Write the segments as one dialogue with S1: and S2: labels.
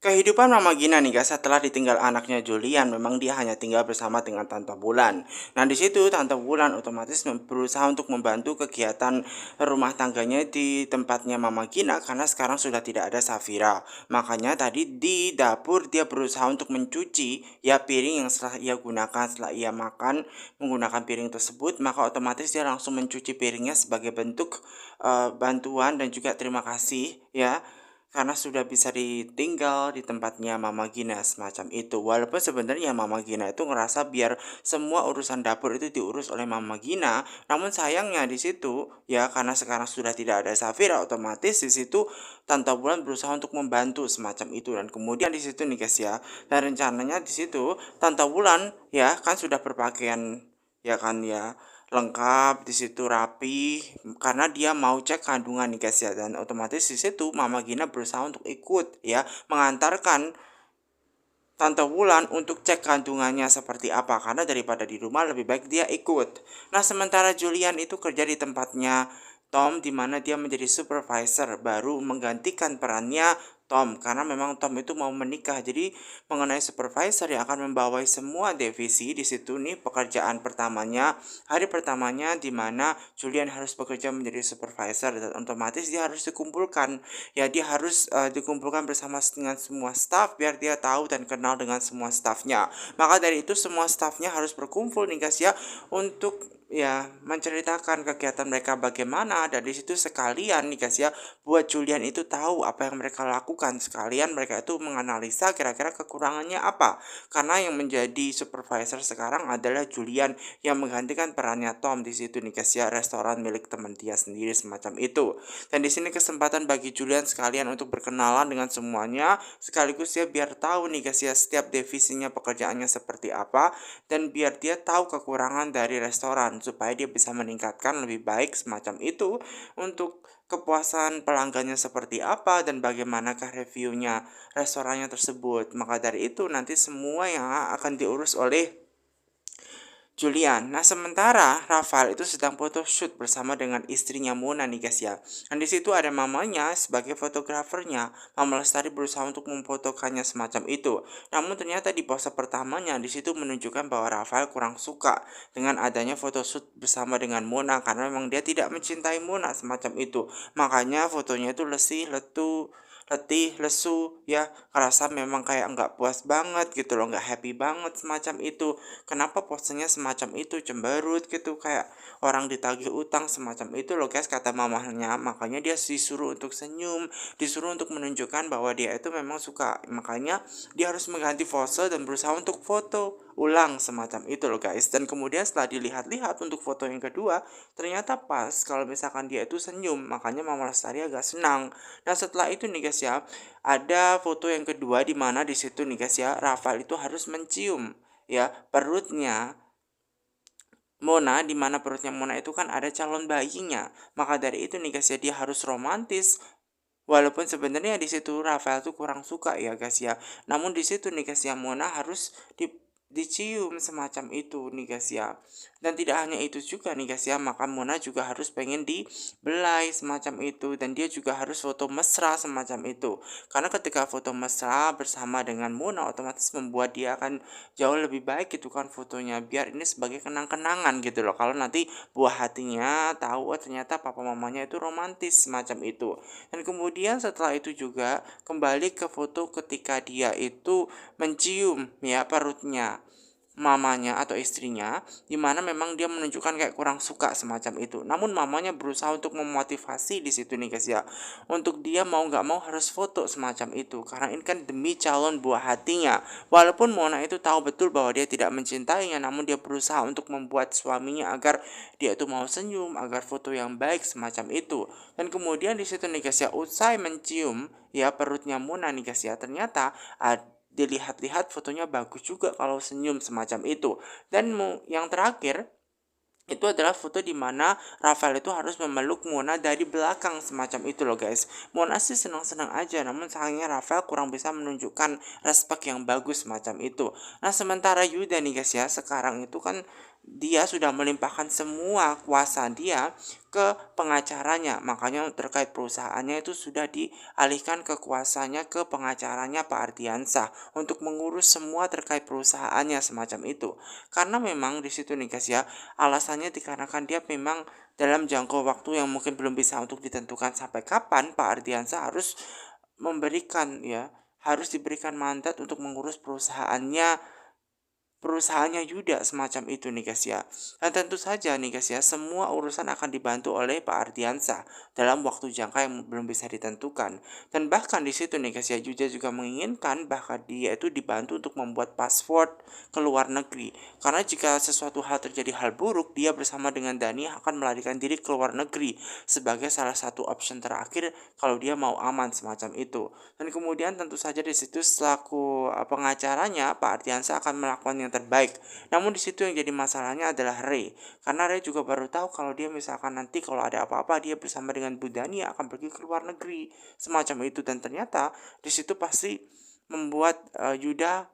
S1: Kehidupan Mama Gina nih guys setelah ditinggal anaknya Julian, memang dia hanya tinggal bersama dengan Tante Bulan. Nah di situ Tante Bulan otomatis berusaha untuk membantu kegiatan rumah tangganya di tempatnya Mama Gina karena sekarang sudah tidak ada Safira. Makanya tadi di dapur dia berusaha untuk mencuci ya piring yang setelah ia gunakan setelah ia makan menggunakan piring tersebut, maka otomatis dia langsung mencuci piringnya sebagai bentuk bantuan dan juga terima kasih ya karena sudah bisa ditinggal di tempatnya Mama Gina semacam itu. Walaupun sebenarnya Mama Gina itu ngerasa biar semua urusan dapur itu diurus oleh Mama Gina, namun sayangnya di situ ya karena sekarang sudah tidak ada Safira, otomatis di situ Tante Bulan berusaha untuk membantu semacam itu dan kemudian di situ nih guys ya. Dan rencananya di situ Tante Bulan ya kan sudah berpakaian ya kan ya lengkap, di situ rapi, karena dia mau cek kandungan nih guys ya, dan otomatis di situ Mama Gina berusaha untuk ikut ya, mengantarkan Tante Wulan untuk cek kandungannya seperti apa, karena daripada di rumah lebih baik dia ikut. Nah, sementara Julian itu kerja di tempatnya Tom di mana dia menjadi supervisor baru menggantikan perannya Tom karena memang Tom itu mau menikah. Jadi mengenai supervisor yang akan membawai semua divisi di situ nih pekerjaan pertamanya, hari pertamanya di mana Julian harus bekerja menjadi supervisor dan otomatis dia harus dikumpulkan. Ya dia harus dikumpulkan bersama dengan semua staff biar dia tahu dan kenal dengan semua staffnya. Maka dari itu semua staffnya harus berkumpul nih guys ya untuk ya menceritakan kegiatan mereka bagaimana dan di situ sekalian nih guys ya buat Julian itu tahu apa yang mereka lakukan, sekalian mereka itu menganalisa kira-kira kekurangannya apa karena yang menjadi supervisor sekarang adalah Julian yang menggantikan perannya Tom di situ nih guys ya, restoran milik teman dia sendiri semacam itu. Dan di sini kesempatan bagi Julian sekalian untuk berkenalan dengan semuanya, sekaligus ya biar tahu nih guys ya setiap divisinya pekerjaannya seperti apa dan biar dia tahu kekurangan dari restoran supaya dia bisa meningkatkan lebih baik semacam itu untuk kepuasan pelanggannya seperti apa dan bagaimanakah reviewnya restorannya tersebut. Maka dari itu nanti semua yang akan diurus oleh Julian. Nah, sementara Rafael itu sedang photoshoot bersama dengan istrinya Mona nih guys ya. Dan di situ ada mamanya sebagai fotografernya. Mama Lestari berusaha untuk memfotokannya semacam itu. Namun ternyata di pose pertamanya di situ menunjukkan bahwa Rafael kurang suka dengan adanya photoshoot bersama dengan Mona karena memang dia tidak mencintai Mona semacam itu. Makanya fotonya itu letih, lesu, ya kerasa memang kayak nggak puas banget gitu loh, nggak happy banget semacam itu. Kenapa posenya semacam itu, cemberut gitu, kayak orang ditagih utang semacam itu loh guys kata mamahnya. Makanya dia disuruh untuk senyum, disuruh untuk menunjukkan bahwa dia itu memang suka. Makanya dia harus mengganti pose dan berusaha untuk foto ulang semacam itu loh guys. Dan kemudian setelah dilihat-lihat untuk foto yang kedua, ternyata pas kalau misalkan dia itu senyum. Makanya Mama Lestari agak senang. Nah setelah itu nih guys ya, ada foto yang kedua di mana di situ nih guys ya, Rafael itu harus mencium ya perutnya Mona, di mana perutnya Mona itu kan ada calon bayinya. Maka dari itu nih guys ya, dia harus romantis. Walaupun sebenarnya di situ Rafael tuh kurang suka ya guys ya. Namun di situ nih guys ya, Mona harus dicium semacam itu nih guys ya. Dan tidak hanya itu juga nih guys ya, maka Mona juga harus pengen dibelai semacam itu dan dia juga harus foto mesra semacam itu. Karena ketika foto mesra bersama dengan Mona otomatis membuat dia akan jauh lebih baik gitu kan fotonya, biar ini sebagai kenang-kenangan gitu loh. Kalau nanti buah hatinya tahu oh ternyata papa mamanya itu romantis semacam itu. Dan kemudian setelah itu juga kembali ke foto ketika dia itu mencium ya perutnya mamanya atau istrinya, di mana memang dia menunjukkan kayak kurang suka semacam itu. Namun mamanya berusaha untuk memotivasi di situ nih guys ya, untuk dia mau nggak mau harus foto semacam itu karena ini kan demi calon buah hatinya. Walaupun Mona itu tahu betul bahwa dia tidak mencintainya, namun dia berusaha untuk membuat suaminya agar dia itu mau senyum, agar foto yang baik semacam itu. Dan kemudian di situ nih guys ya, usai mencium ya perutnya Mona nih guys ya, ternyata dilihat-lihat fotonya bagus juga kalau senyum semacam itu. Dan yang terakhir itu adalah foto di mana Rafael itu harus memeluk Mona dari belakang semacam itu loh guys. Mona sih senang-senang aja, namun sayangnya Rafael kurang bisa menunjukkan respek yang bagus semacam itu. Nah sementara Yuda nih guys ya, sekarang itu kan dia sudah melimpahkan semua kuasa dia ke pengacaranya. Makanya terkait perusahaannya itu sudah dialihkan kekuasaannya ke pengacaranya Pak Ardiansah untuk mengurus semua terkait perusahaannya semacam itu. Karena memang di situ nih guys ya, alasannya dikarenakan dia memang dalam jangka waktu yang mungkin belum bisa untuk ditentukan sampai kapan Pak Ardiansah memberikan ya harus diberikan mandat untuk mengurus perusahaannya Yuda semacam itu nih guys ya. Dan tentu saja nih guys ya, semua urusan akan dibantu oleh Pak Ardiansah dalam waktu jangka yang belum bisa ditentukan. Dan bahkan di situ nih guys ya, Yuda juga menginginkan bahkan dia itu dibantu untuk membuat password ke luar negeri. Karena jika sesuatu hal terjadi hal buruk, dia bersama dengan Dani akan melarikan diri ke luar negeri sebagai salah satu option terakhir kalau dia mau aman semacam itu. Dan kemudian tentu saja di situ selaku pengacaranya Pak Ardiansah akan melakukan yang terbaik. Namun di situ yang jadi masalahnya adalah Ray. Karena Ray juga baru tahu kalau dia misalkan nanti kalau ada apa-apa dia bersama dengan Bu Dani akan pergi ke luar negeri. Semacam itu, dan ternyata di situ pasti membuat Yuda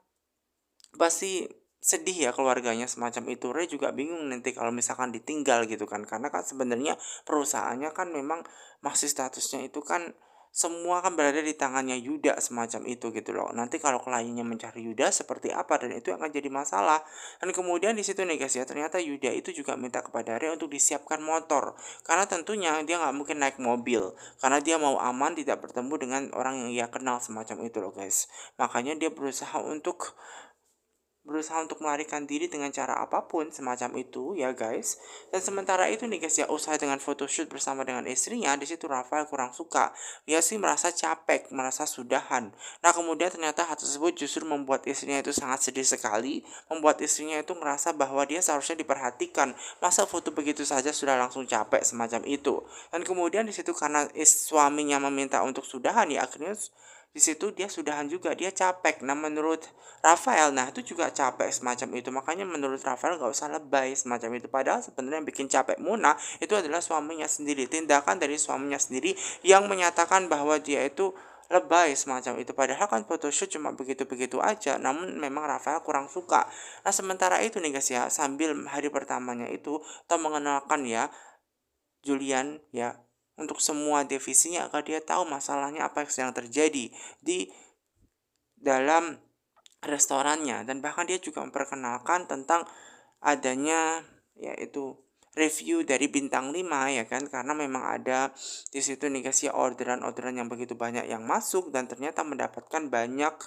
S1: pasti sedih ya keluarganya semacam itu. Ray juga bingung nanti kalau misalkan ditinggal gitu kan, karena kan sebenarnya perusahaannya kan memang masih statusnya itu kan semua kan berada di tangannya Yuda semacam itu gitu loh. Nanti kalau kliennya mencari Yuda seperti apa, dan itu akan jadi masalah. Dan kemudian di situ nih guys ya, ternyata Yuda itu juga minta kepada Ray untuk disiapkan motor, karena tentunya dia nggak mungkin naik mobil karena dia mau aman tidak bertemu dengan orang yang ia kenal semacam itu loh guys. Makanya dia berusaha untuk melarikan diri dengan cara apapun semacam itu ya guys. Dan sementara itu nih guys ya, usai dengan photoshoot bersama dengan istrinya, di situ Rafael kurang suka. Dia sih merasa capek, merasa sudahan. Nah kemudian ternyata hal tersebut justru membuat istrinya itu sangat sedih sekali, membuat istrinya itu merasa bahwa dia seharusnya diperhatikan. Masa foto begitu saja sudah langsung capek semacam itu. Dan kemudian di situ karena suaminya meminta untuk sudahan ya, akhirnya di situ dia sudahan juga, dia capek. Nah menurut Rafael, nah itu juga capek semacam itu. Makanya menurut Rafael gak usah lebay semacam itu. Padahal sebenarnya yang bikin capek Muna itu adalah suaminya sendiri. Tindakan dari suaminya sendiri yang menyatakan bahwa dia itu lebay semacam itu. Padahal kan photoshoot cuma begitu-begitu aja. Namun memang Rafael kurang suka. Nah sementara itu nih guys ya, sambil hari pertamanya itu Tom mengenalkan ya Julian ya untuk semua divisinya agar dia tahu masalahnya apa yang sedang terjadi di dalam restorannya. Dan bahkan dia juga memperkenalkan tentang adanya yaitu review dari bintang 5 ya kan, karena memang ada di situ nih guys ya orderan-orderan yang begitu banyak yang masuk, dan ternyata mendapatkan banyak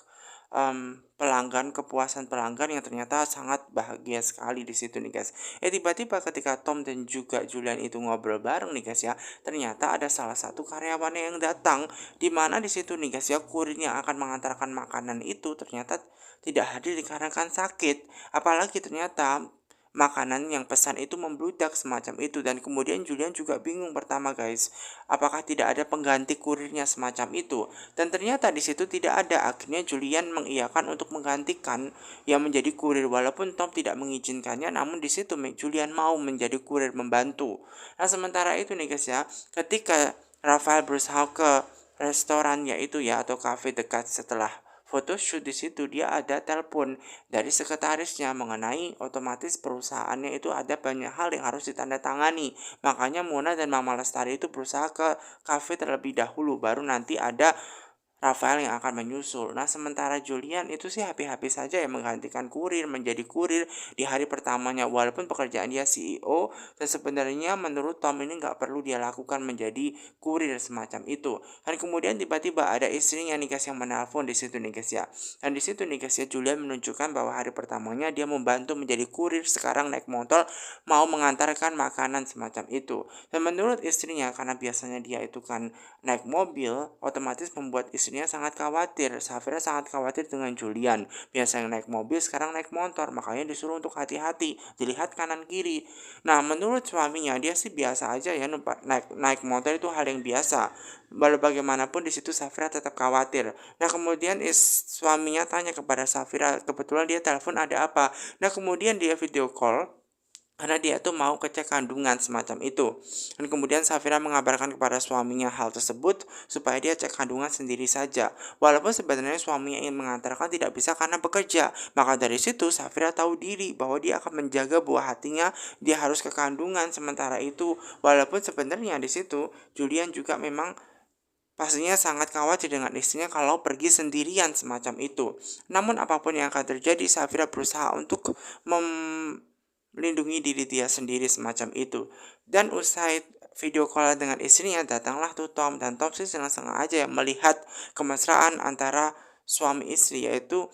S1: pelanggan, kepuasan pelanggan yang ternyata sangat bahagia sekali di situ nih guys. Tiba-tiba ketika Tom dan juga Julian itu ngobrol bareng nih guys ya, ternyata ada salah satu karyawannya yang datang, di mana di situ nih guys ya kurir yang akan mengantarkan makanan itu ternyata tidak hadir dikarenakan sakit. Apalagi ternyata makanan yang pesan itu membludak semacam itu. Dan kemudian Julian juga bingung pertama guys, apakah tidak ada pengganti kurirnya semacam itu. Dan ternyata di situ tidak ada. Akhirnya Julian mengiyakan untuk menggantikan yang menjadi kurir, walaupun Tom tidak mengizinkannya. Namun di situ Julian mau menjadi kurir membantu. Nah sementara itu nih guys ya, ketika Rafael berusaha ke restoran yaitu ya atau cafe dekat setelah photoshoot, di situ dia ada telepon dari sekretarisnya mengenai otomatis perusahaannya itu ada banyak hal yang harus ditandatangani. Makanya Mona dan Mama Lestari itu berusaha ke cafe terlebih dahulu, baru nanti ada Rafael yang akan menyusul. Nah sementara Julian itu sih happy-happy saja ya menggantikan kurir, menjadi kurir di hari pertamanya, walaupun pekerjaan dia CEO, dan sebenarnya menurut Tom ini nggak perlu dia lakukan menjadi kurir semacam itu. Dan kemudian tiba-tiba ada istrinya nih guys yang menelpon di situ nih guys ya. Dan di situ nih guys ya, Julian menunjukkan bahwa hari pertamanya dia membantu menjadi kurir, sekarang naik motor mau mengantarkan makanan semacam itu. Dan menurut istrinya, karena biasanya dia itu kan naik mobil, otomatis membuat istrinya sangat khawatir. Safira sangat khawatir dengan Julian. Biasa yang naik mobil, sekarang naik motor. Makanya disuruh untuk hati-hati, dilihat kanan kiri. Nah, menurut suaminya dia sih biasa aja ya, naik motor itu hal yang biasa. Walau bagaimanapun di situ Safira tetap khawatir. Nah, kemudian suaminya tanya kepada Safira, kebetulan dia telepon ada apa. Nah, kemudian dia video call karena dia tuh mau cek kandungan semacam itu. Dan kemudian Safira mengabarkan kepada suaminya hal tersebut supaya dia cek kandungan sendiri saja. Walaupun sebenarnya suaminya ingin mengantarkan tidak bisa karena bekerja. Maka dari situ Safira tahu diri bahwa dia akan menjaga buah hatinya, dia harus ke kandungan. Sementara itu, walaupun sebenarnya di situ Julian juga memang pastinya sangat khawatir dengan istrinya kalau pergi sendirian semacam itu. Namun apapun yang akan terjadi, Safira berusaha untuk melindungi diri dia sendiri semacam itu. Dan usai video call dengan istrinya, datanglah tuh Tom, dan Tom sih senang-senang aja ya melihat kemesraan antara suami istri, yaitu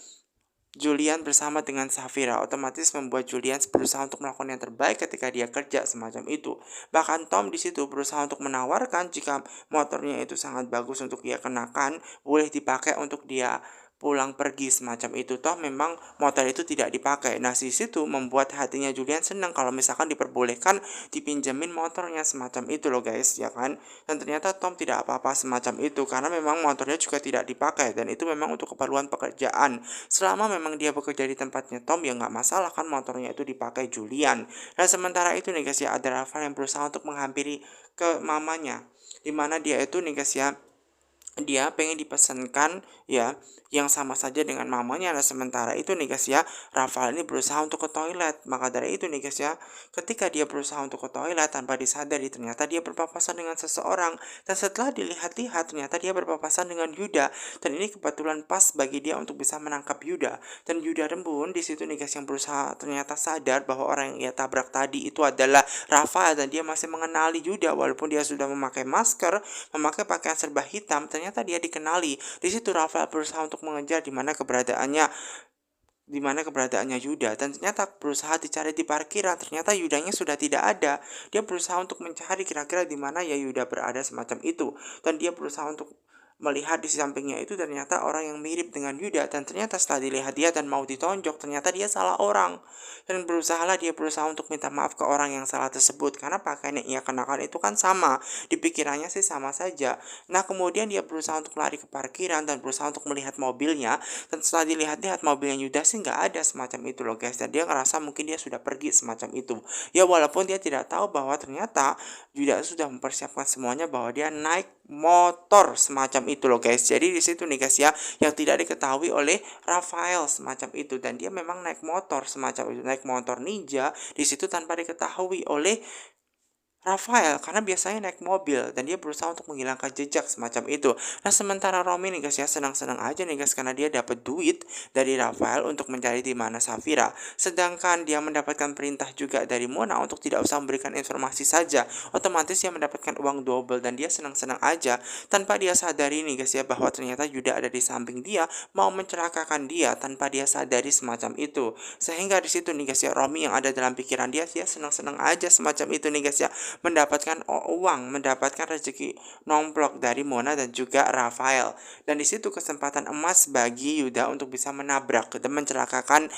S1: Julian bersama dengan Safira. Otomatis membuat Julian berusaha untuk melakukan yang terbaik ketika dia kerja semacam itu. Bahkan Tom di situ berusaha untuk menawarkan jika motornya itu sangat bagus untuk dia kenakan, boleh dipakai untuk dia pulang pergi semacam itu. Toh memang motor itu tidak dipakai. Nah, di situ membuat hatinya Julian senang kalau misalkan diperbolehkan dipinjemin motornya semacam itu loh guys, ya kan? Dan ternyata Tom tidak apa-apa semacam itu karena memang motornya juga tidak dipakai dan itu memang untuk keperluan pekerjaan. Selama memang dia bekerja di tempatnya Tom, ya nggak masalah kan motornya itu dipakai Julian. Nah, sementara itu nih guys ya, ada Rafael yang berusaha untuk menghampiri ke mamanya, dimana dia itu nih guys ya, dia pengen dipesankan ya yang sama saja dengan mamanya. Nah, sementara itu nih guys ya, Rafael ini berusaha untuk ke toilet. Maka dari itu nih guys ya, ketika dia berusaha untuk ke toilet tanpa disadari, ternyata dia berpapasan dengan seseorang. Dan setelah dilihat-lihat, ternyata dia berpapasan dengan Yuda. Dan ini kebetulan pas bagi dia untuk bisa menangkap Yuda. Dan Yuda Rembun di situ nih guys yang berusaha ternyata sadar bahwa orang yang ia tabrak tadi itu adalah Rafael, dan dia masih mengenali Yuda walaupun dia sudah memakai masker, memakai pakaian serba hitam. Ternyata dia dikenali. Di situ Rafael berusaha untuk mengejar di mana keberadaannya Yuda, dan ternyata berusaha dicari di parkiran. Ternyata Yudanya sudah tidak ada. Dia berusaha untuk mencari kira-kira di mana ya Yuda berada semacam itu, dan dia berusaha untuk melihat di sampingnya itu ternyata orang yang mirip dengan Yuda, dan ternyata setelah dilihat dia dan mau ditonjok, ternyata dia salah orang. Dan dia berusaha untuk minta maaf ke orang yang salah tersebut karena pakaian yang ia kenakan itu kan sama, di pikirannya sih sama saja. Nah, kemudian dia berusaha untuk lari ke parkiran dan berusaha untuk melihat mobilnya, dan setelah dilihat-lihat mobilnya Yuda sih nggak ada semacam itu loh guys, dan dia ngerasa mungkin dia sudah pergi semacam itu. Ya walaupun dia tidak tahu bahwa ternyata Yuda sudah mempersiapkan semuanya, bahwa dia naik motor semacam itu loh guys. Jadi di situ nih guys ya, yang tidak diketahui oleh Rafael semacam itu, dan dia memang naik motor semacam itu, naik motor ninja di situ tanpa diketahui oleh Rafael karena biasanya naik mobil, dan dia berusaha untuk menghilangkan jejak semacam itu. Nah, sementara Romi nih guys ya, senang-senang aja nih guys karena dia dapat duit dari Rafael untuk mencari di mana Safira. Sedangkan dia mendapatkan perintah juga dari Mona untuk tidak usah memberikan informasi saja. Otomatis dia mendapatkan uang double, dan dia senang-senang aja tanpa dia sadari nih guys ya, bahwa ternyata Yuda ada di samping dia mau mencelakakan dia tanpa dia sadari semacam itu. Sehingga di situ nih guys ya, Romi yang ada dalam pikiran dia senang-senang aja semacam itu nih guys ya, mendapatkan uang, mendapatkan rezeki nomplok dari Mona dan juga Rafael. Dan di situ kesempatan emas bagi Yuda untuk bisa menabrak dan mencelakakan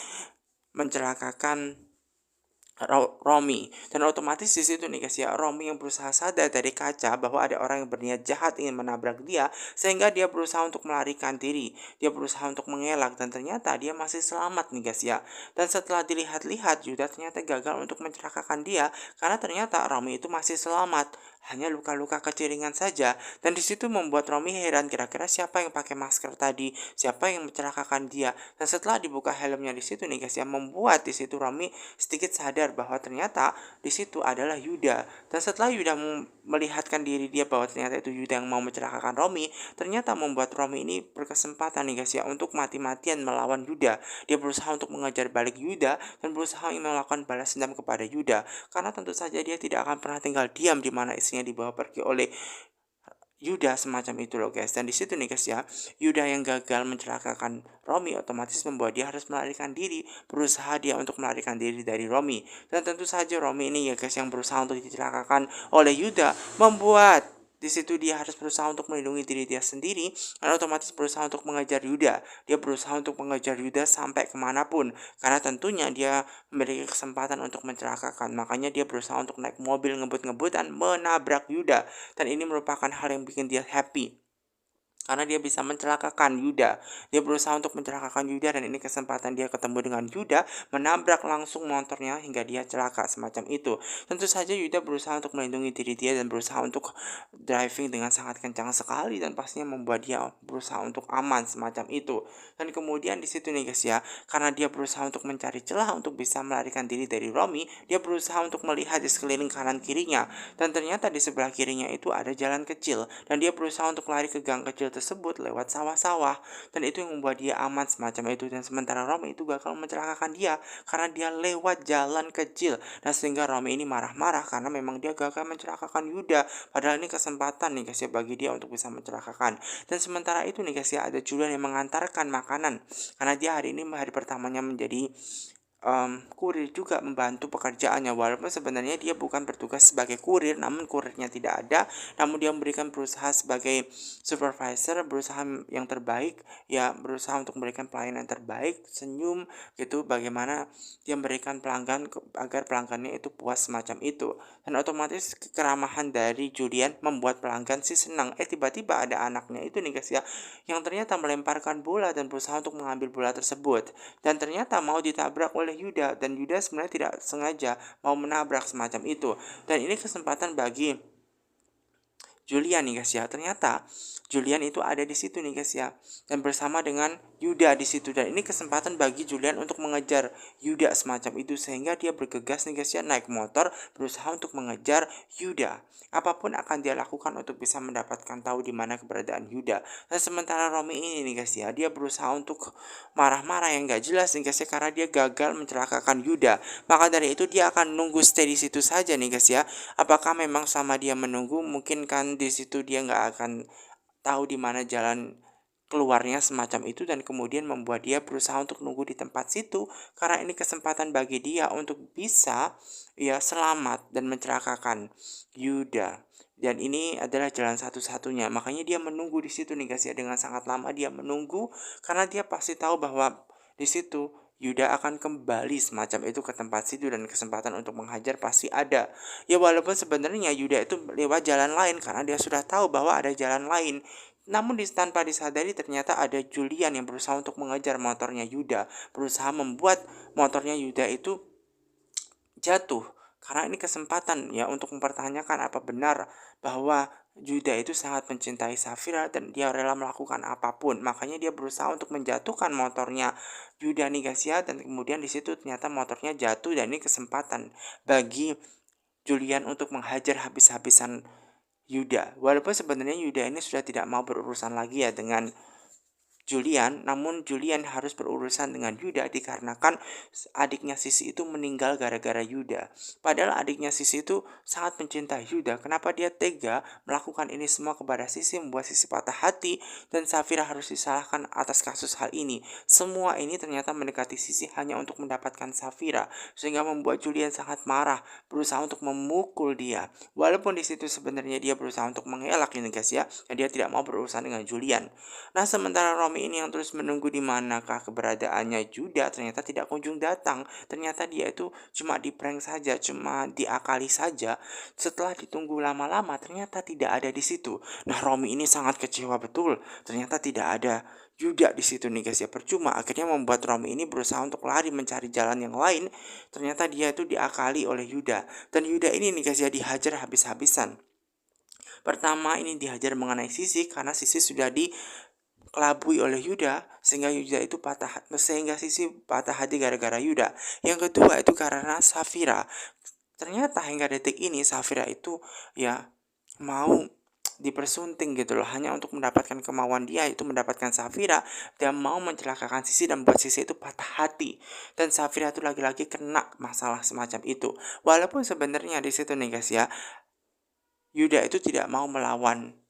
S1: Romi. Dan otomatis di situ nih guys ya, Romi yang berusaha sadar dari kaca bahwa ada orang yang berniat jahat ingin menabrak dia, sehingga dia berusaha untuk melarikan diri, dia berusaha untuk mengelak, dan ternyata dia masih selamat nih guys ya. Dan setelah dilihat-lihat, Yuda ternyata gagal untuk mencelakakan dia karena ternyata Romi itu masih selamat, hanya luka-luka kecil ringan saja. Dan di situ membuat Romi heran, kira-kira siapa yang pakai masker tadi, siapa yang mencelakakan dia. Dan setelah dibuka helmnya di situ nih guys ya, membuat di situ Romi sedikit sadar bahwa ternyata di situ adalah Yuda. Dan setelah Yuda melihatkan diri dia bahwa ternyata itu Yuda yang mau mencelakakan Romi, ternyata membuat Romi ini berkesempatan nih guys ya untuk mati-matian melawan Yuda. Dia berusaha untuk mengejar balik Yuda dan berusaha ingin melakukan balas dendam kepada Yuda, karena tentu saja dia tidak akan pernah tinggal diam di mana istrinya dibawa pergi oleh Yuda semacam itu loh guys. Dan di situ nih guys ya, Yuda yang gagal mencelakakan Romi otomatis membuat dia harus melarikan diri, berusaha dia untuk melarikan diri dari Romi. Dan tentu saja Romi ini ya guys yang berusaha untuk dicelakakan oleh Yuda, membuat di situ dia harus berusaha untuk melindungi diri dia sendiri, dan otomatis berusaha untuk mengejar Yuda. Dia berusaha untuk mengejar Yuda sampai kemanapun, karena tentunya dia memiliki kesempatan untuk mencelakakan. Makanya dia berusaha untuk naik mobil ngebut-ngebut dan menabrak Yuda. Dan ini merupakan hal yang bikin dia happy, karena dia bisa mencelakakan Yuda. Dia berusaha untuk mencelakakan Yuda dan ini kesempatan dia ketemu dengan Yuda, menabrak langsung motornya hingga dia celaka semacam itu. Tentu saja Yuda berusaha untuk melindungi diri dia dan berusaha untuk driving dengan sangat kencang sekali dan pastinya membuat dia berusaha untuk aman semacam itu. Dan kemudian di situ nih guys ya, karena dia berusaha untuk mencari celah untuk bisa melarikan diri dari Romi, dia berusaha untuk melihat di sekeliling kanan kirinya dan ternyata di sebelah kirinya itu ada jalan kecil dan dia berusaha untuk lari ke gang kecil tersebut lewat sawah-sawah dan itu yang membuat dia aman semacam itu. Dan sementara Romi itu gagal mencelakakan dia karena dia lewat jalan kecil dan sehingga Romi ini marah-marah karena memang dia gagal mencelakakan Yuda, padahal ini kesempatan nih guys ya bagi dia untuk bisa mencelakakan. Dan sementara itu nih guys ya, ada Julian yang mengantarkan makanan karena dia hari ini hari pertamanya menjadi kurir juga membantu pekerjaannya, walaupun sebenarnya dia bukan bertugas sebagai kurir, namun kurirnya tidak ada, namun dia memberikan berusaha sebagai supervisor, berusaha yang terbaik, ya berusaha untuk memberikan pelayanan terbaik, senyum gitu, bagaimana dia memberikan pelanggan agar pelanggannya itu puas semacam itu. Dan otomatis keramahan dari Julian membuat pelanggan sih senang. Tiba-tiba ada anaknya itu nih guys ya, yang ternyata melemparkan bola dan berusaha untuk mengambil bola tersebut dan ternyata mau ditabrak oleh Yuda dan Yuda sebenarnya tidak sengaja mau menabrak semacam itu. Dan ini kesempatan bagi Julian nih guys ya. Ternyata Julian itu ada di situ nih guys ya, dan bersama dengan Yuda di situ, dan ini kesempatan bagi Julian untuk mengejar Yuda semacam itu sehingga dia bergegas nih guys ya, naik motor berusaha untuk mengejar Yuda. Apapun akan dia lakukan untuk bisa mendapatkan tahu di mana keberadaan Yuda. Dan sementara Romi ini nih guys ya, dia berusaha untuk marah-marah yang gak jelas nih guys ya karena dia gagal mencelakakan Yuda. Maka dari itu dia akan nunggu stay di situ saja nih guys ya. Apakah memang sama dia menunggu, mungkin kan di situ dia nggak akan tahu di mana jalan keluarnya semacam itu, dan kemudian membuat dia berusaha untuk nunggu di tempat situ karena ini kesempatan bagi dia untuk bisa ya selamat dan mencelakakan Yuda. Dan ini adalah jalan satu-satunya. Makanya dia menunggu di situ nih guys ya, dengan sangat lama dia menunggu karena dia pasti tahu bahwa di situ Yuda akan kembali semacam itu ke tempat situ dan kesempatan untuk menghajar pasti ada. Ya walaupun sebenarnya Yuda itu lewat jalan lain karena dia sudah tahu bahwa ada jalan lain. Namun tanpa disadari ternyata ada Julian yang berusaha untuk mengejar motornya Yuda, berusaha membuat motornya Yuda itu jatuh. Karena ini kesempatan ya untuk mempertanyakan apa benar bahwa Yuda itu sangat mencintai Safira dan dia rela melakukan apapun. Makanya dia berusaha untuk menjatuhkan motornya Yuda nih guys ya, dan kemudian di situ ternyata motornya jatuh dan ini kesempatan bagi Julian untuk menghajar habis-habisan Yuda. Walaupun sebenarnya Yuda ini sudah tidak mau berurusan lagi ya dengan Julian, namun Julian harus berurusan dengan Yuda dikarenakan adiknya Sisi itu meninggal gara-gara Yuda. Padahal adiknya Sisi itu sangat mencintai Yuda. Kenapa dia tega melakukan ini semua kepada Sisi, membuat Sisi patah hati dan Safira harus disalahkan atas kasus hal ini. Semua ini ternyata mendekati Sisi hanya untuk mendapatkan Safira, sehingga membuat Julian sangat marah, berusaha untuk memukul dia. Walaupun di situ sebenarnya dia berusaha untuk mengelak ini guys ya, dan dia tidak mau berurusan dengan Julian. Nah, sementara Romi ini yang terus menunggu di manakah keberadaannya Yuda ternyata tidak kunjung datang. Ternyata dia itu cuma di-prank saja, cuma diakali saja. Setelah ditunggu lama-lama ternyata tidak ada di situ. Nah, Romi ini sangat kecewa betul. Ternyata tidak ada Yuda di situ nih guys ya. Percuma, akhirnya membuat Romi ini berusaha untuk lari mencari jalan yang lain. Ternyata dia itu diakali oleh Yuda. Dan Yuda ini nih guys ya dihajar habis-habisan. Pertama ini dihajar mengenai Sisi karena Sisi sudah dikelabui oleh Yuda sehingga Sisi patah hati gara-gara Yuda. Yang kedua itu karena Safira. Ternyata hingga detik ini Safira itu ya mau dipersunting gitu loh, hanya untuk mendapatkan kemauan dia itu mendapatkan Safira, dan mau mencelakakan Sisi dan buat Sisi itu patah hati. Dan Safira itu lagi-lagi kena masalah semacam itu. Walaupun sebenarnya di situ nih guys ya, Yuda itu tidak mau melawan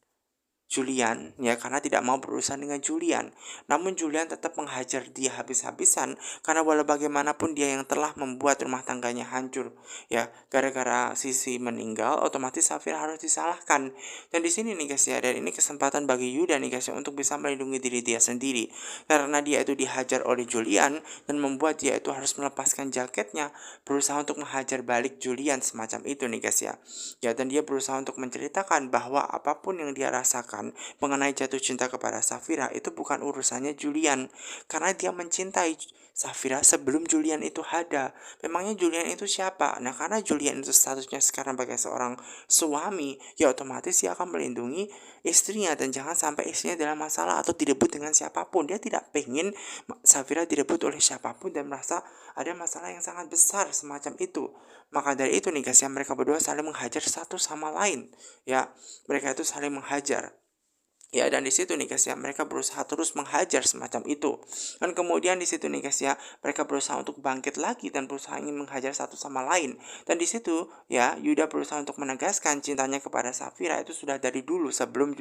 S1: Julian ya karena tidak mau berurusan dengan Julian. Namun Julian tetap menghajar dia habis-habisan karena walau bagaimanapun dia yang telah membuat rumah tangganya hancur. Ya, gara-gara Sisi meninggal otomatis Safira harus disalahkan. Dan di sini nih guys ya, dan ini kesempatan bagi Yuda nih guys ya untuk bisa melindungi diri dia sendiri. Karena dia itu dihajar oleh Julian dan membuat dia itu harus melepaskan jaketnya, berusaha untuk menghajar balik Julian semacam itu nih guys ya. Ya, dan dia berusaha untuk menceritakan bahwa apapun yang dia rasakan menegaskan mengenai jatuh cinta kepada Safira itu bukan urusannya Julian, karena dia mencintai Safira sebelum Julian itu ada. Memangnya Julian itu siapa? Nah, karena Julian itu statusnya sekarang sebagai seorang suami, ya otomatis dia akan melindungi istrinya dan jangan sampai istrinya dalam masalah atau direbut dengan siapapun. Dia tidak pengen Safira direbut oleh siapapun dan merasa ada masalah yang sangat besar semacam itu. Maka dari itu nih guys ya, mereka berdua saling menghajar satu sama lain. Ya, mereka itu saling menghajar. Ya, dan di situ nih guys ya, mereka berusaha terus menghajar semacam itu. Dan kemudian di situ nih guys ya, mereka berusaha untuk bangkit lagi dan berusaha ingin menghajar satu sama lain. Dan di situ ya, Yuda berusaha untuk menegaskan cintanya kepada Safira itu sudah dari dulu sebelum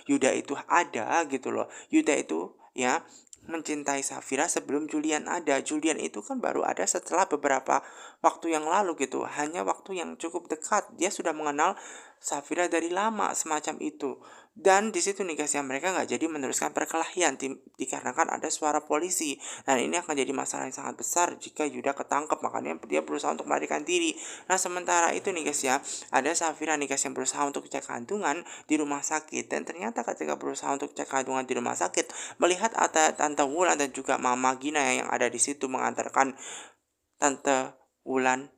S1: Yuda itu ada gitu loh. Yuda itu ya mencintai Safira sebelum Julian ada. Julian itu kan baru ada setelah beberapa waktu yang lalu gitu. Hanya waktu yang cukup dekat. Dia sudah mengenal Safira dari lama semacam itu. Dan di situ nih guys ya, mereka nggak jadi meneruskan perkelahian dikarenakan ada suara polisi. Dan ini akan jadi masalah yang sangat besar jika Yuda ketangkep, makanya dia berusaha untuk melarikan diri. Nah, sementara itu nih guys ya, ada Safira nih guys yang berusaha untuk cek kandungan di rumah sakit. Dan ternyata ketika berusaha untuk cek kandungan di rumah sakit, melihat ada Tante Wulan dan juga Mama Gina yang ada di situ mengantarkan Tante Wulan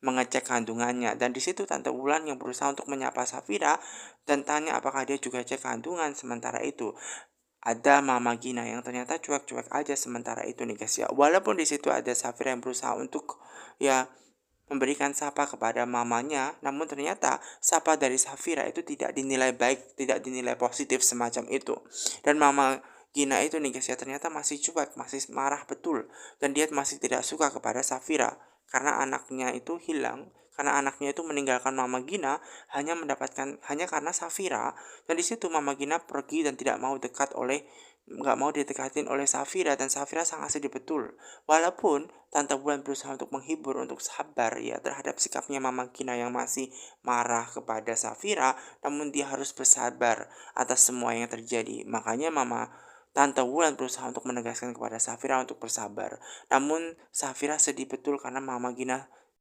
S1: mengecek kandungannya. Dan di situ Tante Wulan yang berusaha untuk menyapa Safira dan tanya apakah dia juga cek kandungan. Sementara itu ada Mama Gina yang ternyata cuek-cuek aja sementara itu nih guys ya. Walaupun di situ ada Safira yang berusaha untuk ya memberikan sapa kepada mamanya, namun ternyata sapa dari Safira itu tidak dinilai baik, tidak dinilai positif semacam itu. Dan Mama Gina itu nih guys ya, ternyata masih cuek, masih marah betul, dan dia masih tidak suka kepada Safira karena anaknya itu hilang, karena anaknya itu meninggalkan Mama Gina hanya karena Safira. Dan di situ Mama Gina pergi dan tidak mau nggak mau didekatin oleh Safira, dan Safira sangat sedih betul. Walaupun Tante Bulan berusaha untuk menghibur, untuk sabar ya terhadap sikapnya Mama Gina yang masih marah kepada Safira, namun dia harus bersabar atas semua yang terjadi. Makanya Tante Wulan berusaha untuk menegaskan kepada Safira untuk bersabar. Namun Safira sedih betul karena Mama Gina